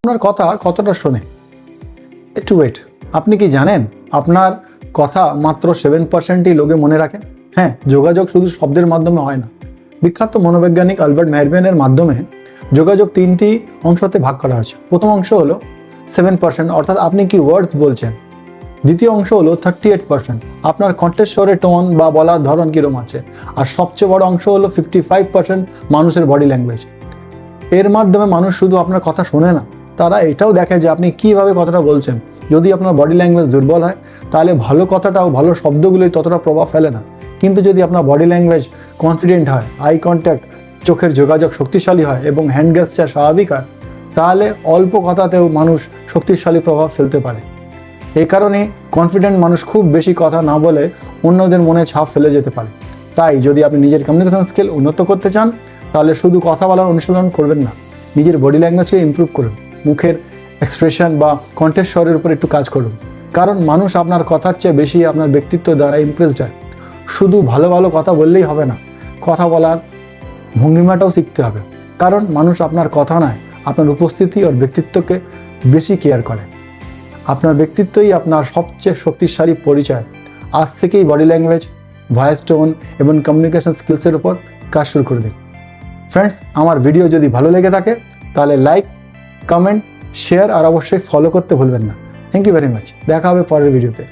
আপনার কথা কতটা শোনে? একটু ওয়েট, আপনি কি জানেন আপনার কথা মাত্র 7%ই লোকে মনে রাখে? হ্যাঁ, যোগাযোগ শুধু শব্দের মাধ্যমে হয় না। বিখ্যাত মনোবৈজ্ঞানিক আলবার্ট মেহরবিয়ানের মাধ্যমে যোগাযোগ 3টি অংশতে ভাগ করা হয়েছে। প্রথম অংশ হলো 7%, অর্থাৎ আপনি কি ওয়ার্ডস বলছেন। দ্বিতীয় অংশ হলো 38%, আপনার কণ্ঠস্বরে টোন বা বলার ধরন কিরম আছে। আর সবচেয়ে বড় অংশ হলো 55% মানুষের বডি ল্যাঙ্গুয়েজ। এর মাধ্যমে মানুষ শুধু আপনার কথা শোনে না, তারা এটাও দেখে যে আপনি কিভাবে কথাটা বলছেন। যদি আপনার বডি ল্যাঙ্গুয়েজ দুর্বল হয়, তাহলে ভালো কথাটাও, ভালো শব্দগুলোই ততটা প্রভাব ফেলে না। কিন্তু যদি আপনার বডি ল্যাঙ্গুয়েজ কনফিডেন্ট হয়, আই কন্ট্যাক্ট, চোখের যোগাযোগ শক্তিশালী হয় এবং হ্যান্ড গেস্টার স্বাভাবিক হয়, তাহলে অল্প কথাতেও মানুষ শক্তিশালী প্রভাব ফেলতে পারে। এই কারণে কনফিডেন্ট মানুষ খুব বেশি কথা না বলে অন্যদের মনে ছাপ ফেলে যেতে পারে। তাই যদি আপনি নিজের কমিউনিকেশন স্কিল উন্নত করতে চান, তাহলে শুধু কথা বলার অনুশীলন করবেন না, নিজের বডি ল্যাঙ্গুয়েজকে ইমপ্রুভ করুন। মুখের এক্সপ্রেশন বা কণ্ঠস্বরের উপর একটু কাজ করুন, কারণ মানুষ আপনার কথার চেয়ে বেশি আপনার ব্যক্তিত্ব দ্বারা ইমপ্রেসড হয়। শুধু ভালো ভালো কথা বললেই হবে না, কথা বলার ভঙ্গিমাটাও শিখতে হবে, কারণ মানুষ আপনার কথা নয়, আপনার উপস্থিতি আর ব্যক্তিত্বকে বেশি কেয়ার করে। আপনার ব্যক্তিত্বই আপনার সবচেয়ে শক্তিশালী পরিচয়। আজ থেকেই বডি ল্যাঙ্গুয়েজ, ভয়েস টোন এবং কমিউনিকেশন স্কিলসের উপর কাজ শুরু করে দিন। ফ্রেন্ডস, আমার ভিডিও যদি ভালো লেগে থাকে তাহলে লাইক, কমেন্ট, শেয়ার আর অবশ্যই ফলো করতে ভুলবেন না। Thank you very much. দেখা হবে পরের ভিডিওতে।